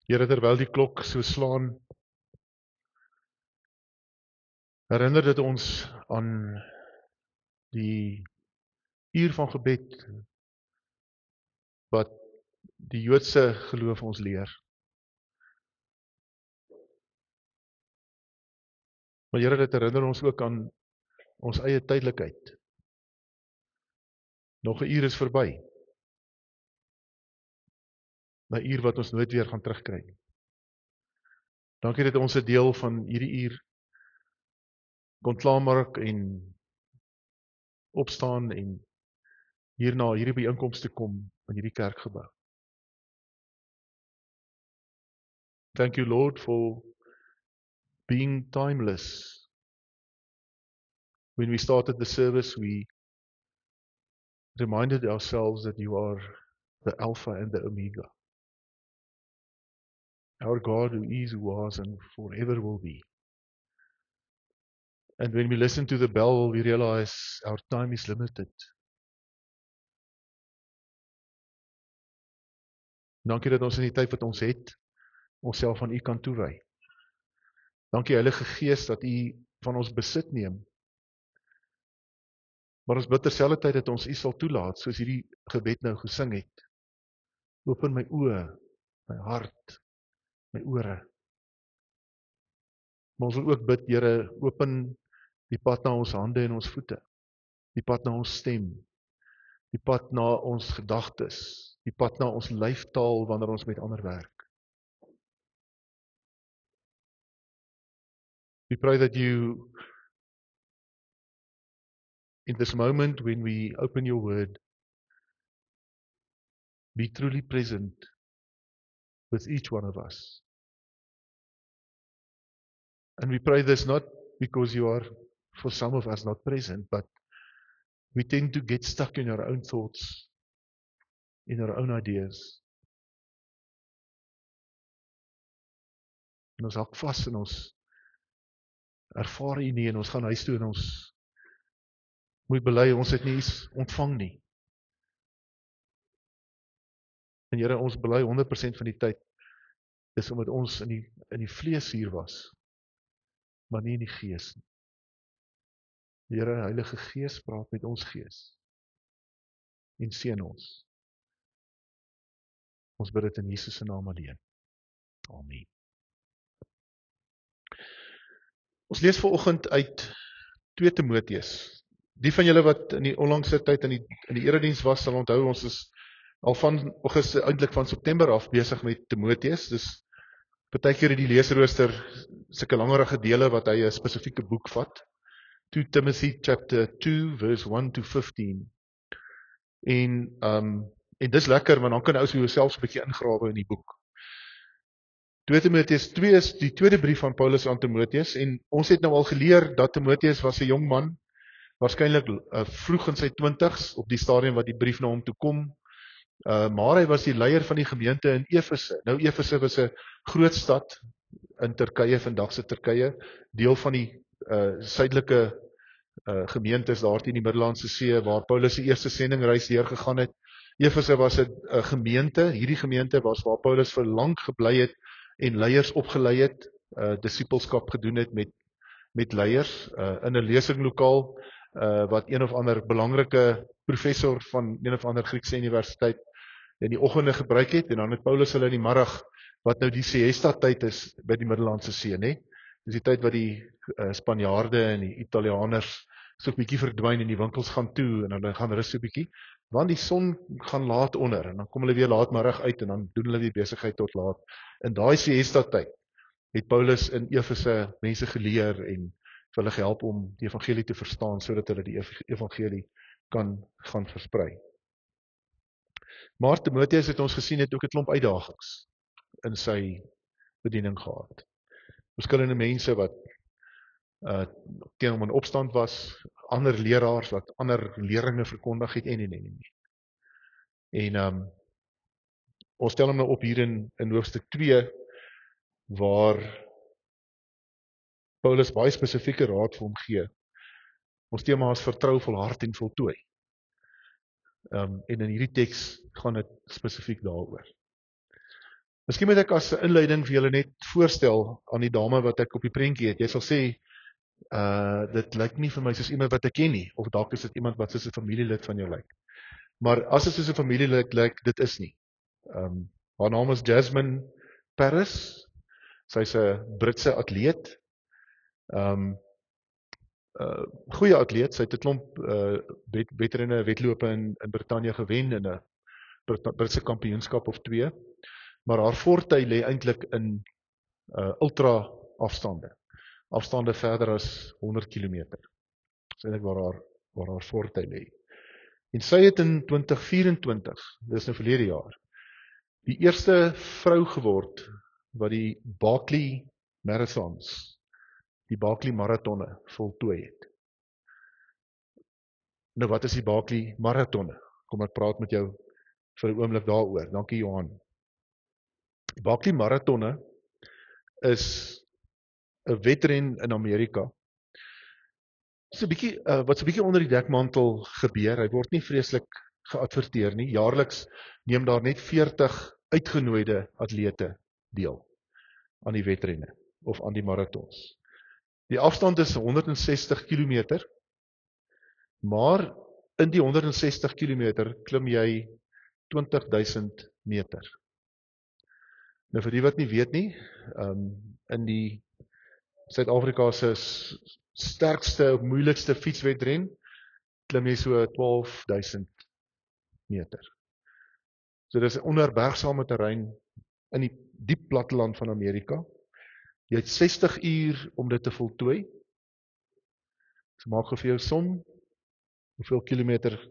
Here, terwyl die klok so slaan, herinner dit ons aan die uur van gebed wat die Joodse geloof ons leer. Maar Here, dit herinner ons ook aan ons eie tydelikheid. Nog 'n uur is verby. 'n uur wat ons nooit weer gaan terugkry nie. Dankie dat ons 'n deel van hierdie uur kon klaarmaak en opstaan en hierna hierdie byeenkoms te kom in hierdie kerkgebou. Thank you, Lord, for being timeless. When we started the service, we reminded ourselves that you are the Alpha and the Omega. Our God who is, who was, and forever will be. And when we listen to the bell, we realize our time is limited. Dankie dat ons in die tyd wat ons het, onsself aan U kan toewy. Dankie Heilige Gees dat U van ons besit neem. Maar ons bid terselfdertyd dat ons U sal toelaat, soos hierdie gebed nou gesing het. Open my oë, my hart, my ore. Maar ons wil ook bid, Here, open die pad na ons hande en ons voete. Die pad na ons stem. Die pad na ons gedagtes. Die pad na ons lyftaal wanneer ons met ander werk. We pray that you, in this moment when we open your word, be truly present with each one of us. And we pray this not because you are, for some of us, not present, but we tend to get stuck in our own thoughts, in our own ideas. En ons hak vas in ons ervaar U nie en ons gaan huis toe en ons moet bely, ons het nie iets ontvang nie. En Here, ons bely 100% van die tyd, dis omdat ons in die vlees hier was, maar nie in die gees nie. Here, Heilige Gees, praat met ons gees en seën ons. Ons bid dit in Jesus se naam alleen. Amen. Ons lees vanoggend uit 2 Timoteus. Die van julle wat in die onlangse tyd in die erediens was, sal onthou ons is al van Augustus, eintlik van September af besig met Timoteus. Dis partykeer die leesrooster sulke langerige dele wat hy 'n spesifieke boek vat. 2 Timothy chapter 2 verse 1 to 15. En dis lekker, want dan kan ou so jouself 'n bietjie ingrawe in die boek. 2 Timoteus 2 is die tweede brief van Paulus aan Timoteus, en ons het nou al geleer dat Timoteus was 'n jong man, waarskynlik vroeg in sy 20's, op die stadium wat die brief na hom toe kom, maar hy was die leier van die gemeente in Efese. Nou Efese was 'n groot stad in Turkye, vandagse Turkye, deel van die suidelike gemeentes daar teen die Middellandse See, waar Paulus se eerste sendingreis deurgegaan het. Efese was 'n gemeente, hierdie gemeente was waar Paulus vir lank gebly het en leiers opgelei het, disippelskap gedoen het met leiers, in 'n lesinglokaal, wat een of ander belangrike professor van een of ander Griekse universiteit in die oggende gebruik het, en dan het Paulus hulle in die middag, wat nou die siesta tyd is by die Middellandse See, né? Dis die tyd wat die Spanjaarde en die Italianers so 'n bietjie verdwyn en die winkels gaan toe en hulle gaan rus so 'n bietjie, want die son gaan laat onder en dan kom hulle weer laatmiddag uit en dan doen hulle die besigheid tot laat. In daai siesta tyd het Paulus in Efese mense geleer en vir hulle gehelp om die evangelie te verstaan sodat hulle die evangelie kan gaan versprei. Maar Timoteus het ons gesien het ook 'n klomp uitdagings in sy bediening gehad. Verskillende mense wat teen hom in opstand was, ander leraars wat ander leringe verkondig het en. En ons stel hom nou op hier in hoofstuk 2 waar Paulus baie spesifieke raad vir hom gee. Ons tema is vertrou, volhard en voltooi. En in hierdie teks gaan dit spesifiek daaroor. Miskien moet ek as inleiding vir julle net voorstel aan die dame wat ek op die prentjie het. Jy sal sê, dit lyk nie vir my soos iemand wat ek ken nie, of dalk is dit iemand wat soos 'n familielid van jou lyk. Maar as dit soos 'n familielid lyk, dit is nie. Haar naam is Jasmine Paris. Sy's 'n Britse atleet. Goeie atleet. Sy het 'n klomp wedrenne, wedlope in Brittanje gewen in 'n Britse kampioenskap of 2. Maar haar forte lê eintlik in ultra afstande. Afstande verder as 100 km. Dis eintlik waar haar forte lê. En sy het in 2024, dis nou verlede jaar, die eerste vrou geword wat die Barkley Marathons, die Barkley Marathonne voltooi het. Nou wat is die Barkley Marathonne? Kom ek praat met jou vir 'n oomblik daaroor. Dankie Johan. Die Barkley Marathonne is 'n wedren in Amerika. Wat 'n bietjie onder die dekmantel gebeur. Hy word nie vreeslik geadverteer nie. Jaarliks neem daar net 40 uitgenooide atlete deel aan die wedrenne of aan die marathons. Die afstand is 160 km, maar in die 160 km klim jy 20.000 meter. Nou vir die wat nie weet nie, in die Suid-Afrika se sterkste of moeilikste fietswedren klim jy so 12.000 meter. So dis 'n onherbergsame terrein in die diep platteland van Amerika. Jy het 60 uur om dit te voltooi. So maak vir jou som hoeveel kilometer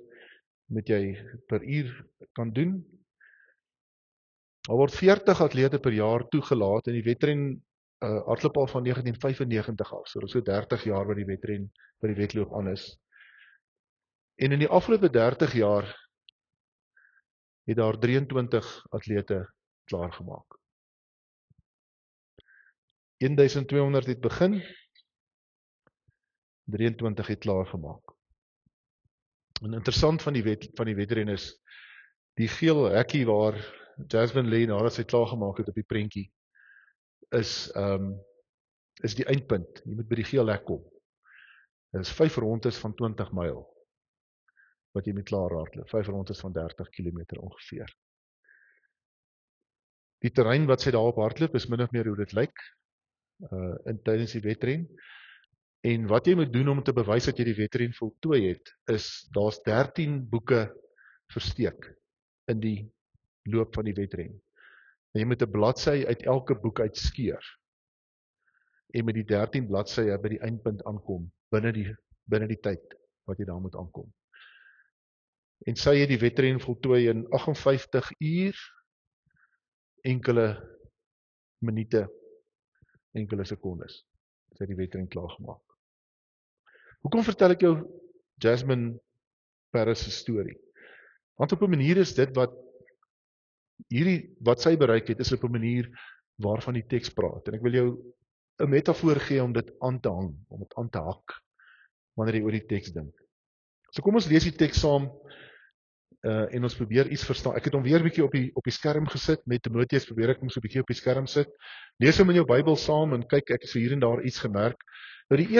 moet jy per uur kan doen. Daar word 40 atlete per jaar toegelaat en die wedren hardloop al van 1995 af. So dis so 30 jaar wat die wedren by die wedloop aan is. En in die afgelope 30 jaar het daar 23 atlete klaargemaak. 1200 het begin, 23 het klaargemaak. En interessant van die wedren is, die geel hekkie waar Jasmine lê nadat sy klaargemaak het op die prentjie, is die eindpunt. Jy moet by die geel hek kom. Dit is 5 rondes van 20 myl wat jy moet klaar hardloop. 5 rondes van 30 km ongeveer. Die terrein wat sy daarop hardloop is min of meer hoe dit lyk in tydens die wedren. En wat jy moet doen om te bewys dat jy die wedren voltooi het, is daar's 13 boeke versteek in die loop van die wedren. En jy moet 'n bladsy uit elke boek uitskeur. En met die 13 bladsye by die eindpunt aankom binne die tyd wat jy daar moet aankom. En sy het die wedren voltooi in 58 uur, enkele minute, enkele sekondes. Sy het die wedren klaargemaak. Hoekom vertel ek jou Jasmine Paris se storie? Want op 'n manier is dit wat sy bereik het, is op 'n manier waarvan die teks praat. En ek wil jou 'n metafoor gee om dit aan te hang, om dit aan te hak, wanneer jy oor die teks dink. So kom ons lees die teks saam, en ons probeer iets verstaan. Ek het hom weer 'n bietjie op die skerm gesit, met Timoteus probeer ek hom so 'n bietjie op die skerm sit. Lees hom in jou Bybel saam en kyk, ek het so hier en daar iets gemerk. Nou hierdie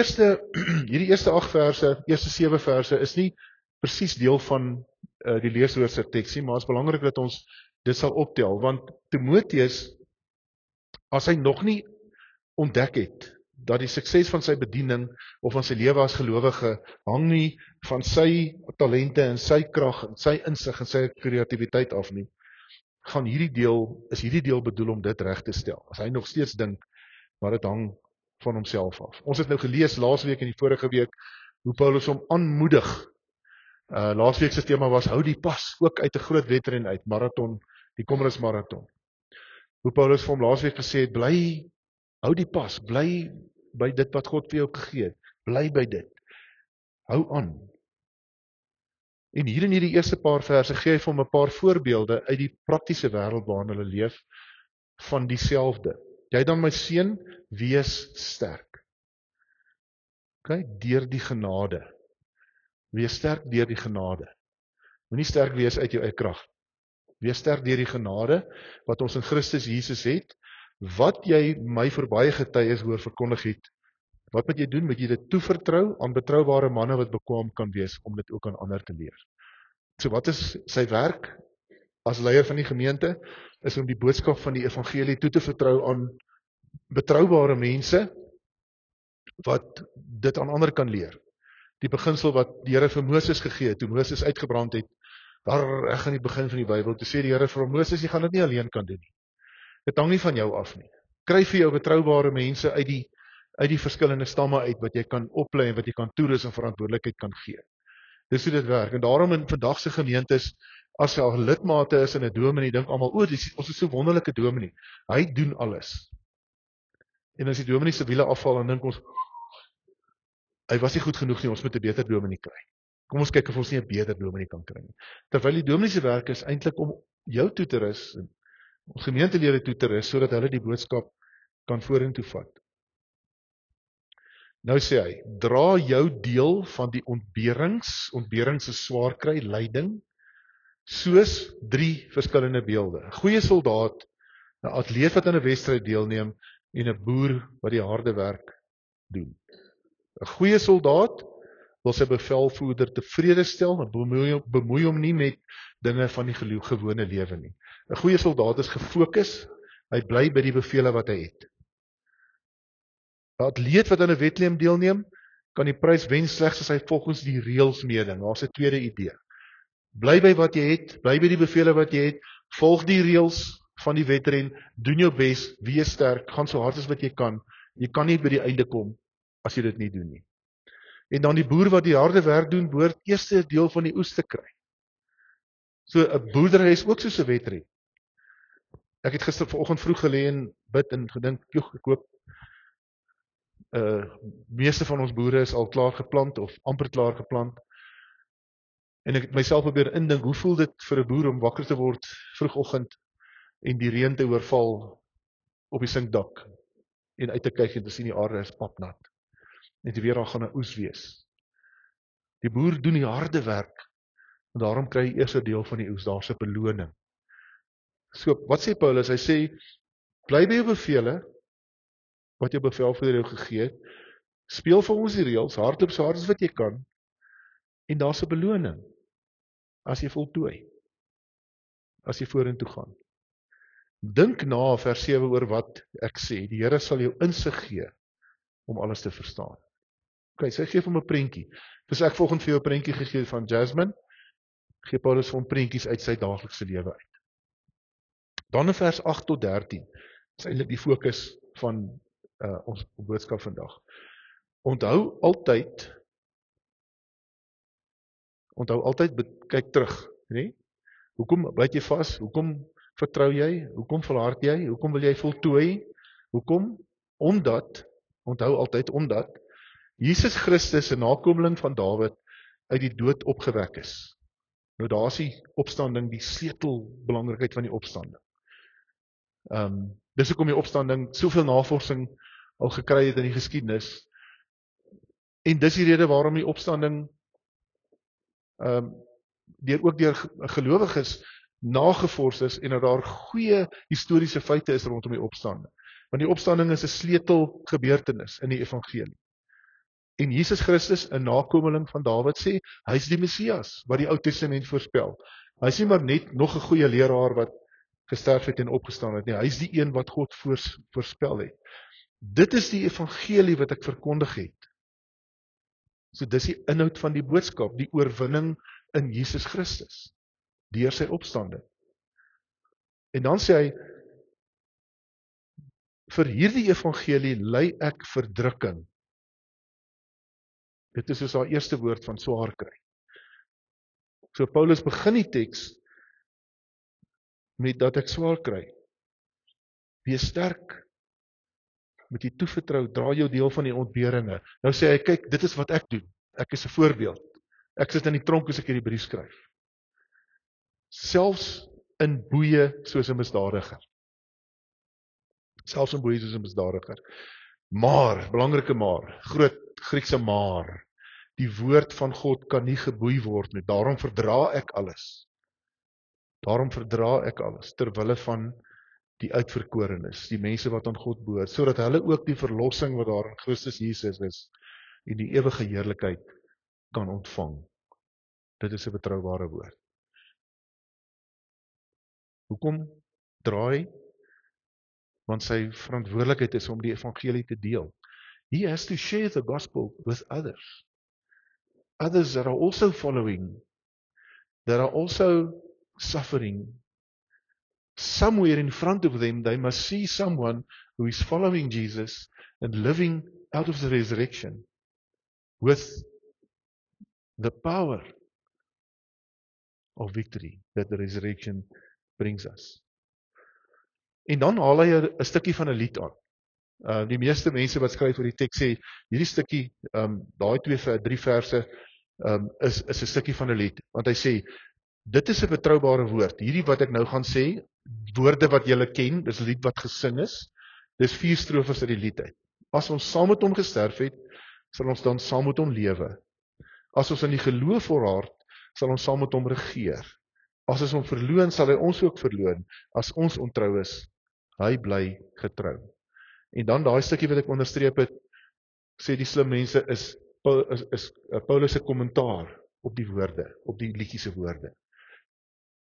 eerste 8 verse, eerste 7 verse is nie presies deel van die leesrooster teksie, maar het is belangrik dat ons dit sal optel, want Timoteus, as hy nog nie ontdek het dat die sukses van sy bediening of van sy lewe as gelowige hang nie van sy talente en sy krag en sy insig en sy kreatiwiteit af nie, is hierdie deel bedoel om dit reg te stel. As hy nog steeds dink, maar dit hang van homself af. Ons het nou gelees laasweek en die vorige week hoe Paulus hom aanmoedig. Laasweek se tema was hou die pas, ook uit 'n groot wedren uit, marathon, die Comrades marathon. Hoe Paulus vir hom laasweek gesê het, hou die pas, bly by dit wat God vir jou gegee het. Bly by dit. Hou aan. En hier in hierdie eerste paar verse gee hy vir hom 'n paar voorbeelde uit die praktiese wêreld waarin hulle leef van dieselfde. Jy dan my seun, wees sterk. Okay, deur die genade. Wees sterk deur die genade. Moenie sterk wees uit jou eie krag. Wees sterk deur die genade wat ons in Christus Jesus het. Wat jy my vir baie getuies hoor verkondig het, wat moet jy doen? Moet jy dit toevertrou aan betroubare manne wat bekwaam kan wees om dit ook aan ander te leer. So wat is sy werk as leier van die gemeente? Is om die boodskap van die evangelie toe te vertrou aan betroubare mense wat dit aan ander kan leer. Die beginsel wat die Here vir Moses gegee het, toe Moses uitgebrand het, daar reg aan die begin van die Bybel, toe sê die Here vir Moses, jy gaan dit nie alleen kan doen nie. Dit hang nie van jou af nie. Kry vir jou betroubare mense uit die verskillende stamme uit, wat jy kan oplei en wat jy kan toerus en verantwoordelikheid kan gee. Dis hoe dit werk. En daarom in vandag se gemeentes, as daar lidmate is in 'n dominee, dink almal, ons is so wonderlike dominee. Hy doen alles. En as die dominee se wiele afval, dan dink ons, hy was nie goed genoeg nie, ons moet 'n beter dominee kry. Kom ons kyk of ons nie 'n beter dominee kan kry nie. Terwyl die dominee se werk is eintlik om jou toe te rus, ons gemeentelede toe te rus, sodat hulle die boodskap kan vorentoe vat. Nou sê hy, dra jou deel van die ontberings is swaar kry, lyding, soos 3 verskillende beelde. 'n Goeie soldaat, 'n atleet wat aan 'n wedstryd deelneem en 'n boer wat die harde werk doen. 'n Goeie soldaat wil sy bevelvoerder tevrede stel en bemoei hom nie met dinge van die gewone lewe nie. 'n Goeie soldaat is gefokus, hy bly by die bevele wat hy het. 'n Atleet wat aan 'n wedloop deelneem, kan die prys wen slegs as hy volgens die reëls meeding. Daar's 'n tweede idee. Bly by wat jy het, bly by die bevele wat jy het, volg die reëls van die wedren, doen jou bes, wees sterk, gaan so hard as wat jy kan. Jy kan nie by die einde kom as jy dit nie doen nie. En dan die boer wat die harde werk doen, behoort eerste deel van die oes te kry. So 'n boerdery is ook soos 'n wedren. Ek het vanoggend vroeg gelê en bid en gedink, joh, ek hoop meeste van ons boere is al klaar geplant of amper klaar geplant. En ek het myself probeer indink, hoe voel dit vir 'n boer om wakker te word vroegoggend en die reën te oorval op die sinkdak en uit te kyk en te sien die aarde is papnat. En te weer daar gaan 'n oes wees. Die boer doen die harde werk en daarom kry hy eers 'n deel van die oes, daar's 'n beloning. So, wat sê Paulus? Hy sê, bly by jou bevele, wat jou bevelvoerder jou gegee het, speel vir ons die reëls, hardloop so hard as wat jy kan, en daar's 'n beloning, as jy voltooi, as jy vorentoe gaan. Dink na vers 7 oor wat ek sê, die Here sal jou insig gee, om alles te verstaan. Ok, so ek gee vir hom 'n prentjie. Dus ek volgende vir jou 'n prentjie gegee van Jasmine, gee Paulus vir hom prentjies uit sy daaglikse lewe uit. Dan in vers 8 tot 13, is eintlik die fokus van ons boodskap vandag. Onthou altyd, kyk terug, nee? Hoekom byt jy vas? Hoekom vertrou jy? Hoekom volhard jy? Hoekom wil jy voltooi? Hoekom? Onthou altyd, omdat Jesus Christus, 'n nakomeling van Dawid, uit die dood opgewek is. Nou daar is die opstanding, die sleutelbelangrikheid van die opstanding. Dis hoekom die opstanding soveel navorsing al gekry het in die geskiedenis. En dis die rede waarom die opstanding ook deur gelowiges nagevors is en dat daar goeie historiese feite is rondom die opstanding. Want die opstanding is 'n sleutelgebeurtenis in die evangelie. En Jesus Christus, 'n nakomeling van Dawid, sê, hy is die Messias wat die Ou Testament voorspel. Hy is nie maar net nog 'n goeie leraar wat gesterf het en opgestaan het nie. Hy is die een wat God voorspel het. Dit is die evangelie wat ek verkondig het. So dis die inhoud van die boodskap, die oorwinning in Jesus Christus, deur sy opstanding. En dan sê hy, vir hierdie evangelie ly ek verdrukking. Dit is soos haar eerste woord van swaar kry. So Paulus begin die teks met dat ek swaar kry. Wees sterk, moet jy toevertrou, dra jou deel van die ontberinge. Nou sê hy, kyk, dit is wat ek doen. Ek is 'n voorbeeld. Ek sit in die tronk as ek hierdie brief skryf. Selfs in boeye soos 'n misdadiger. Selfs in boeye soos 'n misdadiger. Maar, belangrike maar, groot Griekse maar, die woord van God kan nie geboei word nie, daarom verdra ek alles. Daarom verdra ek alles, ter wille van die uitverkorenes, die mense wat aan God behoort, sodat hulle ook die verlossing wat daar in Christus Jesus is, en die ewige heerlikheid kan ontvang. Dit is 'n betroubare woord. Hoekom dra hy? Want sy verantwoordelikheid is om die evangelie te deel. He has to share the gospel with others. Others that are also following, that are also suffering. Somewhere in front of them, they must see someone who is following Jesus and living out of the resurrection with the power of victory that the resurrection brings us. En dan haal hy 'n stukkie van 'n lied aan. Die meeste mense wat skryf oor die teks sê, hierdie stukkie, daai 3 verse, is 'n stukkie van 'n lied. Want hy sê, dit is 'n betroubare woord. Hierdie wat ek nou gaan sê, woorde wat julle ken, dis 'n lied wat gesing is. Dis 4 strofes uit die lied uit. As ons saam met hom gesterf het, sal ons dan saam met hom lewe. As ons in die geloof volhard, sal ons saam met hom regeer. As ons hom verloon, sal hy ons ook verloon. As ons ontrou is, hy bly getrou. En dan daai stukkie wat ek onderstreep het, sê die slim mense, is Paulus se kommentaar op die woorde, op die liedjie se woorde.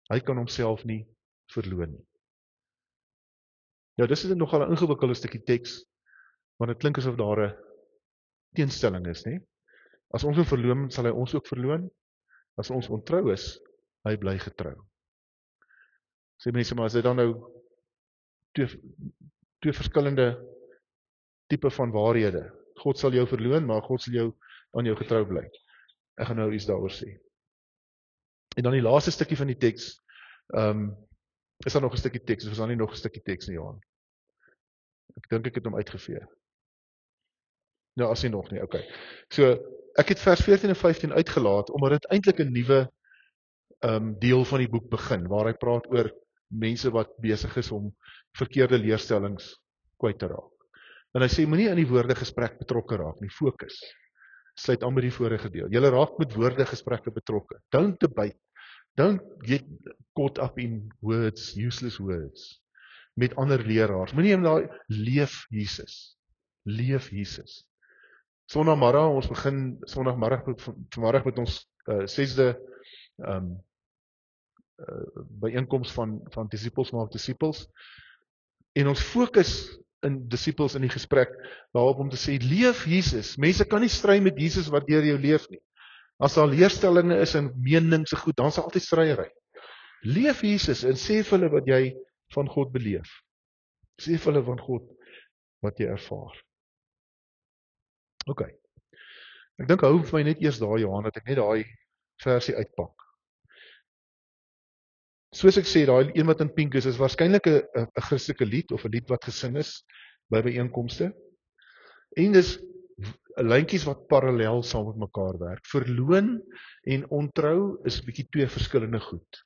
Hy kan homself nie verloon nie. Ja, dis is nogal 'n ingewikkelde stukkie teks, want dit klink asof daar 'n teenstelling is, né? As ons hom verloon, sal hy ons ook verloon. As ons ontrou is, hy bly getrou. Sê mense, maar as dit dan nou twee verskillende tipe van waarhede. God sal jou verloon, maar God sal jou aan jou getrou bly. Ek gaan nou iets daaroor sê. En dan die laaste stukkie van die teks, is daar nog 'n stukkie teks, of is daar nie nog 'n stukkie teks nie, Johan? Ek dink ek het hom uitgevee. Ja, as nie nog nie, okay. So, ek het vers 14 en 15 uitgelaat, omdat dit eintlik 'n nuwe deel van die boek begin, waar hy praat oor mense wat besig is om verkeerde leerstellings kwyt te raak. En hy sê, moenie in die woordegesprek betrokke raak nie, fokus. Sluit aan by die vorige deel. Julle raak met woordegesprekke betrokke. Don't debate. Don't get caught up in words, useless words. Met ander leraars. Moenie hem daai leef Jesus. Leef Jesus. Sondagmiddag, ons begin vanmiddag met ons 6de byeenkoms van disciples maak disciples. En ons fokus in disciples in die gesprek daarop om te sê, leef Jesus. Mense kan nie stry met Jesus wat deur jou leef nie. As daar leerstellinge is en menings se goed, dan sal altyd stryery. Leef Jesus en sê vir hulle wat jy van God beleef. Sê vir hulle van God wat jy ervaar. OK. Ek dink hou vir my net eers daar, Johan, dat ek net daai versie uitpak. Soos ek sê, daai een wat in pink is waarskynlik 'n Christelike lied of 'n lied wat gesing is by byeenkomste. En dis lyntjies wat parallel saam met mekaar werk. Verloon en ontrou is 'n bietjie twee verskillende goed.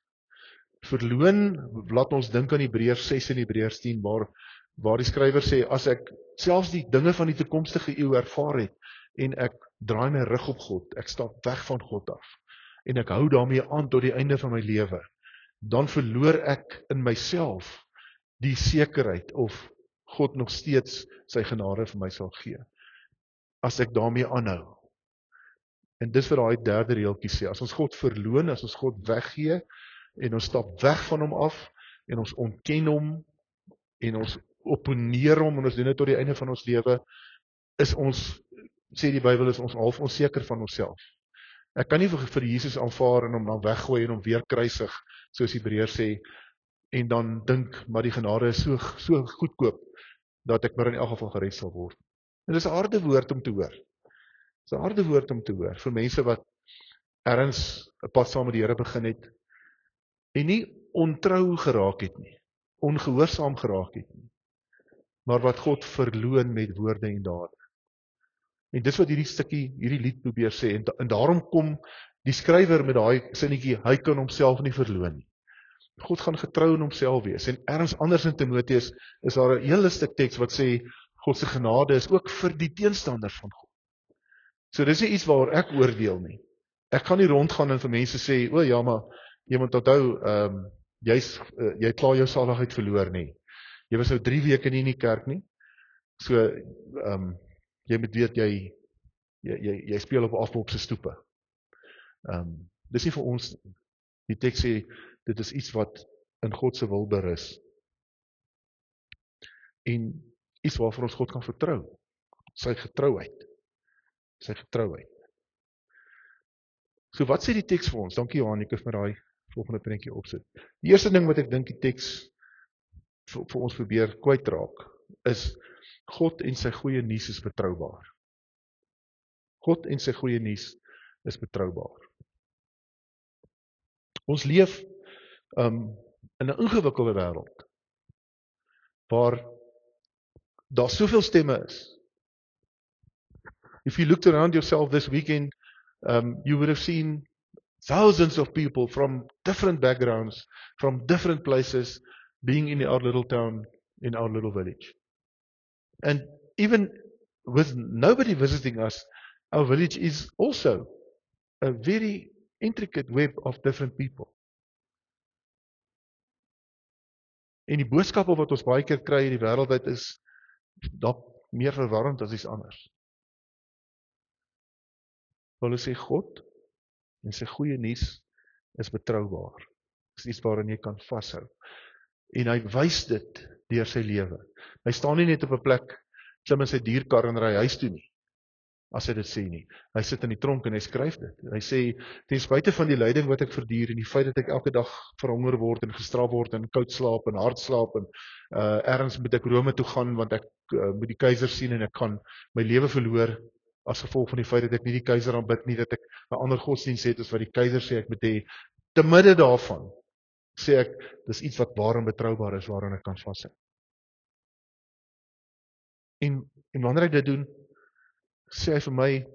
Verloon laat ons dink aan Hebreërs 6 en Hebreërs 10 waar die skrywer sê, as ek selfs die dinge van die toekomstige eeu ervaar het en ek draai my rug op God, ek stap weg van God af en ek hou daarmee aan tot die einde van my lewe, dan verloor ek in myself die sekerheid of God nog steeds sy genade vir my sal gee. As ek daarmee aanhou. En dis wat daai derde reeltjie sê, as ons God verloon, as ons God weggee en ons stap weg van hom af en ons ontken hom en ons opponeer hom en ons doen dit tot die einde van ons lewe, is ons, sê die Bybel, is ons half onseker van onsself. Ek kan nie vir Jesus aanvaar en hom dan weggooi en hom weer kruisig, soos Hebreërs sê, en dan dink, maar die genade is so goedkoop, dat ek maar in elk geval gered sal word. En dis 'n harde woord om te hoor. Dis 'n harde woord om te hoor, vir mense wat ergens 'n pad saam met die Here begin het, en nie ontrou geraak het nie, ongehoorsaam geraak het nie, maar wat God verloon met woorde en dade. En dis wat hierdie lied probeer sê, en daarom kom die skrywer met daai sinnetjie, hy kan homself nie verloon nie. God gaan getrou in homself wees, en ergens anders in Timoteus is daar 'n hele stuk teks wat sê, God se genade is ook vir die teenstander van God. So dis nie iets waaroor ek oordeel nie. Ek gaan nie rondgaan en vir mense sê, o ja, maar jy moet onthou, jy het klaar jou saligheid verloor nie. Jy was nou 3 weke nie in die kerk nie. So jy moet weet jy speel op afbop se stoepe. Dis nie vir ons nie. Die teks sê dit is iets wat in God se wil berus. En iets waarvoor ons God kan vertrou. Sy getrouheid. Sy getrouheid. So wat sê die teks vir ons? Dankie Johan, ek kan vir daai volgende prentjie opsit. Die eerste ding wat ek dink die teks vir ons probeer kwytraak, is God en sy goeie nuus is betroubaar. God en sy goeie nuus is betroubaar. Ons leef in 'n ingewikkelde wêreld, waar daar soveel stemme is. If you looked around yourself this weekend, you would have seen thousands of people from different backgrounds, from different places, being in our little town, in our little village. And even with nobody visiting us, our village is also a very intricate web of different people. En die boodskappe wat ons baie keer kry in die wêreld uit is dalk meer verwarrend as iets anders. Hulle sê God en sy goeie nuus is betroubaar. Dis iets waarin jy kan vashou. En hy wys dit deur sy lewe. Hy staan nie net op 'n plek, klim in sy dierkar en ry huis toe nie, as hy dit sê nie. Hy sit in die tronk en hy skryf dit. Hy sê, ten spyte van die lyding wat ek verduur en die feit dat ek elke dag verhonger word en gestraf word en koud slaap en hard slaap en ergens moet ek Rome toe gaan want ek moet die keiser sien en ek kan my lewe verloor as gevolg van die feit dat ek nie die keiser aanbid nie, dat ek 'n ander godsdienst het as wat die keiser sê ek moet hê. Te midde daarvan sê ek, dis iets wat waar en betroubaar is, waaraan ek kan vashou. En wanneer ek dit doen, sê hy vir my,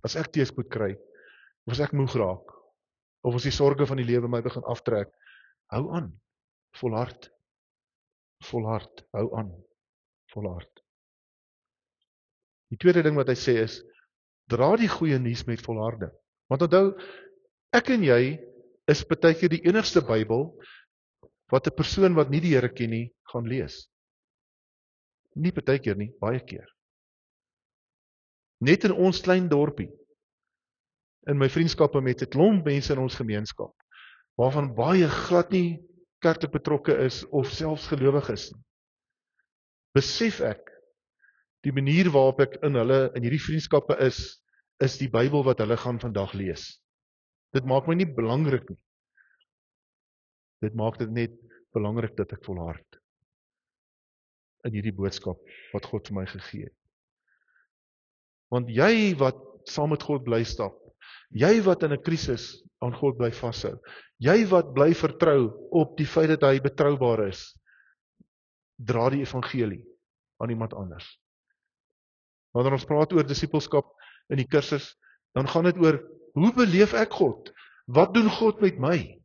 as ek teëspoed kry, of as ek moeg raak, of as die sorge van die lewe my begin aftrek, hou aan, volhard, hou aan, volhard. Die tweede ding wat hy sê is, dra die goeie nuus met volharding. Want onthou, ek en jy is partykeer die enigste Bybel wat 'n persoon wat nie die Here ken nie, gaan lees. Nie partykeer nie, baie keer. Net in ons klein dorpie, in my vriendskappe met 'n klomp mense in ons gemeenskap, waarvan baie glad nie kerklik betrokke is of selfs gelowig is nie, besef ek, die manier waarop ek in hierdie vriendskappe is die Bybel wat hulle gaan vandag lees. Dit maak my nie belangrik nie. Dit maak dit net belangrik dat ek volhard in hierdie boodskap wat God vir my gegee het. Want jy wat saam met God bly stap, jy wat in 'n krisis aan God bly vashou, jy wat bly vertrou op die feit dat hy betroubaar is, dra die evangelie aan iemand anders. Wanneer ons praat oor disippelskap in die kursus, dan gaan dit oor, hoe beleef ek God? Wat doen God met my?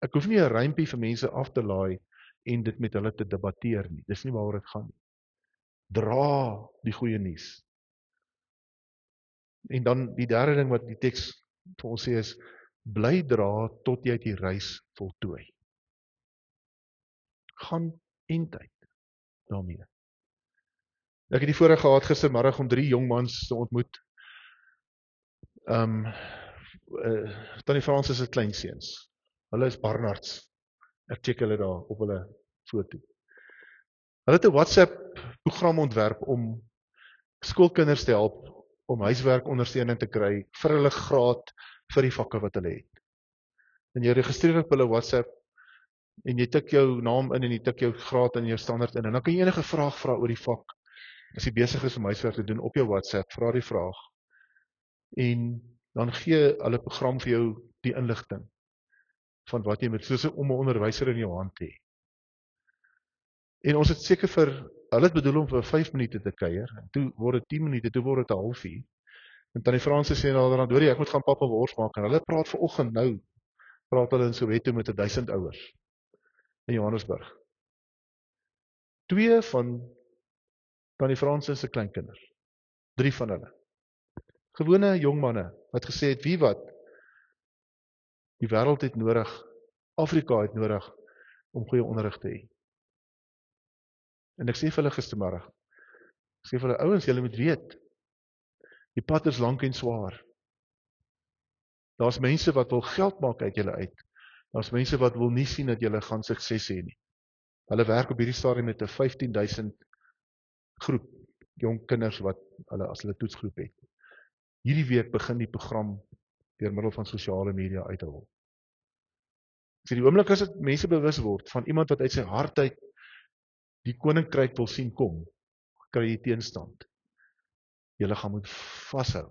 Ek hoef nie 'n rympie vir mense af te laai en dit met hulle te debatteer nie. Dis nie waaroor dit gaan nie. Dra die goeie nuus. En dan die derde ding wat die teks vir ons sê is, bly dra tot jy die reis voltooi. Gaan eindtyd daarmee. Ek het die voorreg gehad gistermiddag om 3 jong mans te ontmoet. Tannie Fransis se kleinseuns. Hulle is Barnards. Ek check hulle daar op hulle foto. Hulle het 'n WhatsApp program ontwerp om skoolkinders te help om huiswerkondersteuning te kry vir hulle graad vir die vakke wat hulle het. En jy registreer op hulle WhatsApp en jy tik jou naam in en jy tik jou graad en jou standaard in en dan kan jy enige vraag vra oor die vak. As jy besig is om huiswerk te doen op jou WhatsApp, vra die vraag. En dan gee hulle program vir jou die inligting van wat jy moet, soos om 'n onderwyser in jou hand te hê. En ons het seker hulle het bedoel om vir 5 minute te kuier, en toe word dit 10 minute, toe word dit 'n halfuur. En tannie Fransis sê nou dan, ek moet gaan pappa wors maak, en hulle praat vanoggend nou, praat hulle in Soweto met 1000 ouers in Johannesburg. 2 van tannie Fransis se kleinkinders, 3 van hulle. Gewone jong manne wat gesê het, wie wat? Die wêreld het nodig, Afrika het nodig om goeie onderrig te hê. En ek sê vir hulle gistermiddag, ek sê vir hulle ouens, julle moet weet, die pad is lank en swaar. Daar's mense wat wil geld maak uit julle uit. Daar's mense wat wil nie sien dat julle gaan sukses hê nie. Hulle werk op hierdie stadium met 'n 15,000 groep jong kinders wat hulle as hulle toetsgroep het. Hierdie week begin die program deur middel van sosiale media uitrol. So die oomblik as dit mense bewus word van iemand wat uit sy hart uit die koninkryk wil sien kom, kry jy teenstand. Julle gaan moet vashou.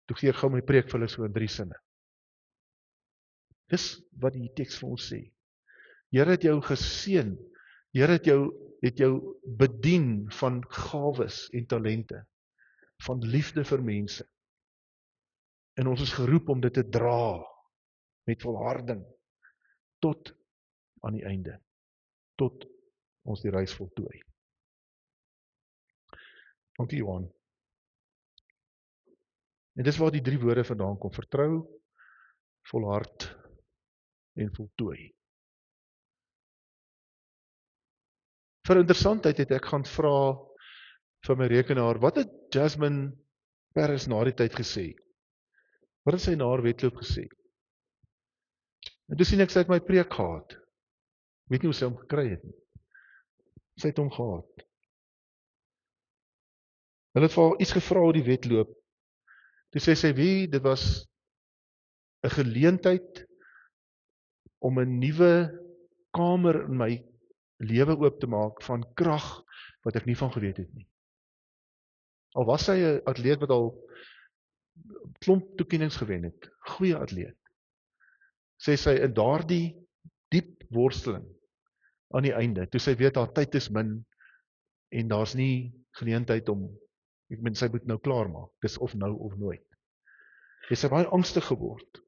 Toe gee ek gou my preek vir hulle so in 3 sinne. Dis wat die teks vir ons sê. Here het jou geseën. Here het jou bedien van gawes en talente, van liefde vir mense. En ons is geroep om dit te dra met volharding tot aan die einde, tot ons die reis voltooi. Dankie Johan. En dis waar die 3 woorde vandaan kom: vertrou, volhard en voltooi. Vir interessantheid het ek gaan vra vir my rekenaar, wat het Jasmine Paris na die tyd gesê? Wat het sy na haar wedloop gesê? En toe sien ek sy het my preek gehad. Weet nie hoe sy hom gekry het nie. Sy het hom gehad. Hulle het vir haar iets gevra oor die wedloop. Toe sê sy, wie, dit was 'n geleentheid om 'n nuwe kamer in my lewe oop te maak van krag wat ek nie van geweet het nie. Al was sy 'n atleet wat al klomp toekennings gewen het, goeie atleet, sê sy in daardie diep worsteling aan die einde, toe sy weet haar tyd is min en daar's nie geleentheid om, ek meen sy moet nou klaar maak, dis of nou of nooit. Sy baie angstig geword.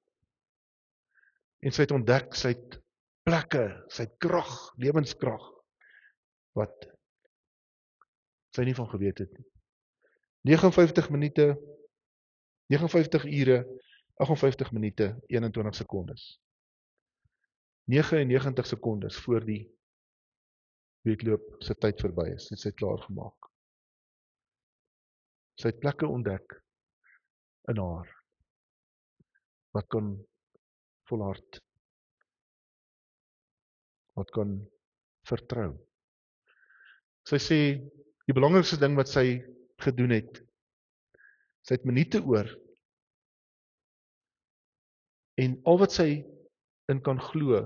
En sy het ontdek, sy het plekke, sy het krag, lewenskrag, wat sy nie van geweet het nie. 59 minute, 59 ure, 58 minute, 21 sekondes. 99 sekondes voor die wedloop sy tyd verby is, het sy klaar gemaak. Sy het plekke ontdek in haar, wat kan volhard, wat kan vertrou. Sy sê, die belangrikste ding wat sy gedoen het, sy het minute oor, en al wat sy in kan glo,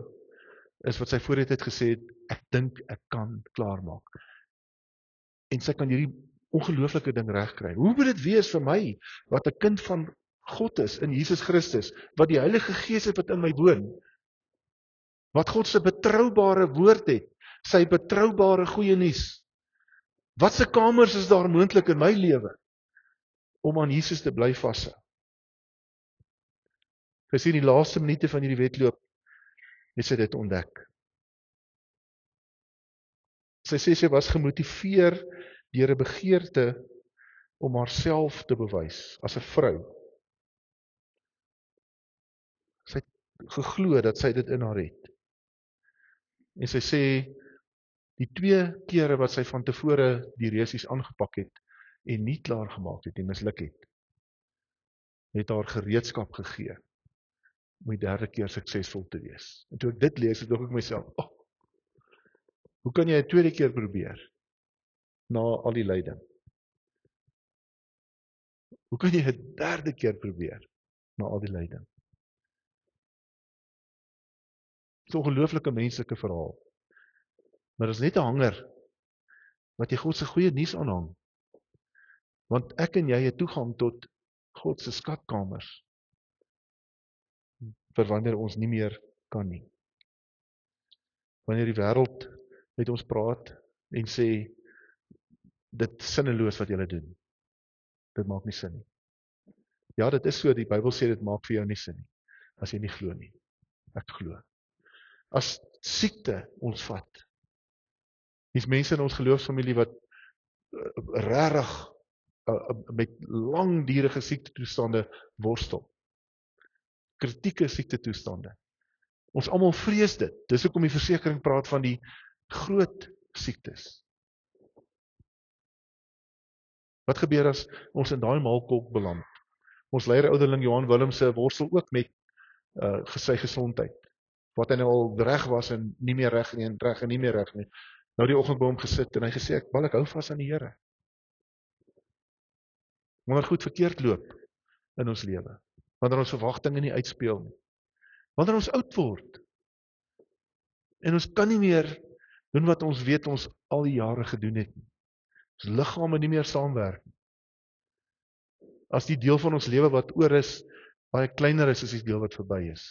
is wat sy voor die tyd gesê het, ek dink ek kan klaarmaak. En sy kan hierdie ongelooflike ding regkry. Hoe moet dit wees vir my, wat 'n kind van God is, in Jesus Christus, wat die Heilige Gees het wat in my woon, wat God se betroubare woord het, sy betroubare goeie nuus. Wat se kamers is daar moontlik in my lewe, om aan Jesus te bly vashou? Sy sien die laaste minute van hierdie wedloop, het sy dit ontdek. Sy sê sy was gemotiveer deur 'n begeerte om haarself te bewys as 'n vrou. Sy het geglo dat sy dit in haar het. En sy sê die 2 kere wat sy van tevore die resies aangepak het en nie klaar gemaak het en misluk het haar gereedskap gegee om die 3de keer suksesvol te wees. En toe ek dit lees, het ek myself, hoe kan jy 'n 2de keer probeer na al die lyding? Hoe kan jy 'n 3de keer probeer na al die lyding? Dit is 'n ongelooflike menslike verhaal. Maar dit is net 'n hanger wat jy God se goeie nuus aanhang. Want ek en jy het toegang tot God se skatkamers vir wanneer ons nie meer kan nie. Wanneer die wêreld met ons praat en sê dit sinneloos wat julle doen. Dit maak nie sin nie. Ja, dit is so, die Bybel sê dit maak vir jou nie sin nie, as jy nie glo nie. Ek glo. As siekte ons vat, hier's mense in ons geloofsfamilie wat regtig met langdurige siektetoestande worstel. kritieke siektetoestande. Ons almal vrees dit. Dis hoekom die versekering praat van die groot siektes. Wat gebeur as ons in daai maalkolk beland? Ons leier ouderling Johan Willemse worstel ook met sy gesondheid. Wat hy nou al reg was en nie meer reg nie, en reg en nie meer reg nie. Nou die oggend by hom gesit en hy gesê, ek hou vas aan die Here. Wanneer goed verkeerd loop in ons lewe. Wanneer ons verwagtinge nie uitspeel nie. Wanneer ons oud word. En ons kan nie meer doen wat ons weet ons al die jare gedoen het nie. Ons liggame nie meer saamwerk nie. As die deel van ons lewe wat oor is, baie kleiner is as die deel wat verby is.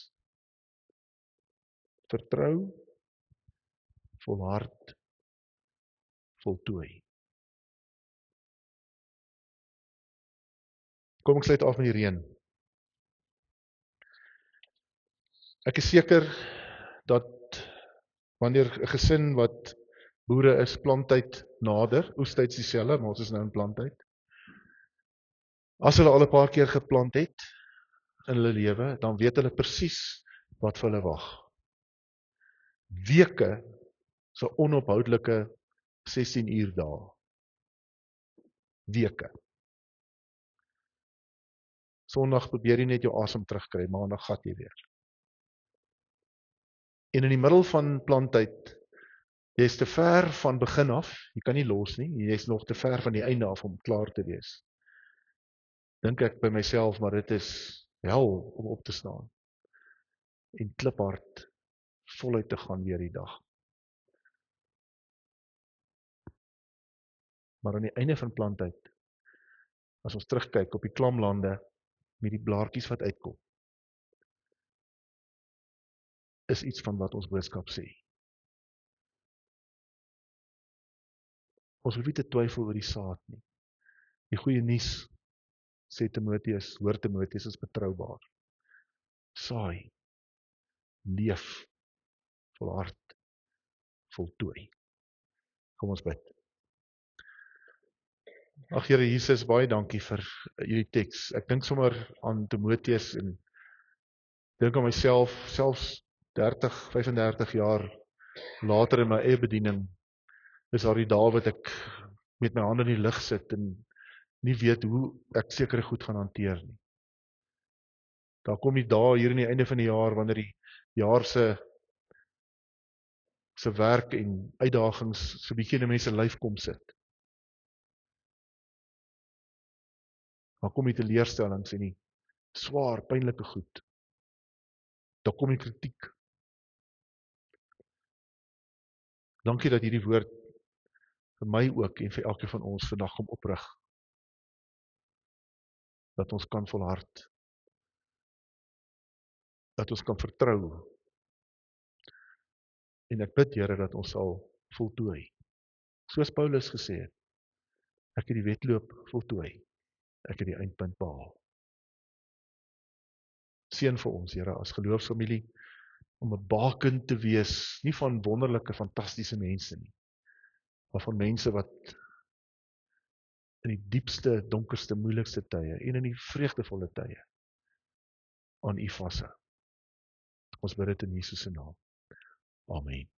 Vertrou, volhard, voltooi. Kom ek sluit af met die reën. Ek is seker dat wanneer 'n gesin wat boere is, planttyd nader, oestyd is dieselfde, maar ons is nou in planttyd. As hulle al 'n paar keer geplant het in hulle lewe, dan weet hulle presies wat vir hulle wag. Weke, so onophoudelike 16 uur dae. Weke. Sondag probeer jy net jou asem terugkry, maandag gat jy weer. En in die middel van planttyd, jy is te ver van begin af, jy kan nie los nie, jy is nog te ver van die einde af om klaar te wees. Dink ek by myself, maar dit is hel om op te staan. En kliphard voluit te gaan weer die dag. Maar aan die einde van planttyd, as ons terugkyk op die klamlande, met die blaartjies wat uitkom, is iets van wat ons boodskap sê. Ons hoef nie te twyfel oor die saad nie. Die goeie nuus, sê Timoteus, hoor Timoteus is betroubaar. Saai, leef, volhard, voltooi. Kom ons bid. Ag Here Jesus, baie dankie vir hierdie teks. Ek dink sommer aan Timoteus en dink aan myself, selfs 30, 35 jaar later in my eie bediening, is daar die dae wat ek met my hande in die lug sit en nie weet hoe ek sekere goed gaan hanteer nie. Daar kom die dae hier in die einde van die jaar, wanneer die jaar se werk en uitdagings so bietjie in 'n mens se lyf kom sit. Dan kom die teleurstellings en die swaar, pynlike goed. Dan kom die kritiek. Dankie dat hierdie woord vir my ook en vir elkeen van ons vandag kom oprig. Dat ons kan volhard. Dat ons kan vertrou. En ek bid Here dat ons sal voltooi. Soos Paulus gesê het, ek het die wedloop voltooi. Ek het die eindpunt behaal. Seën vir ons, Here, as geloofsfamilie, om 'n baken te wees, nie van wonderlike, fantastiese mense nie, maar van mense wat in die diepste, donkerste, moeilikste tye en in die vreugdevolle tye aan U vashou. Ons bid dit in Jesus se naam. Amen.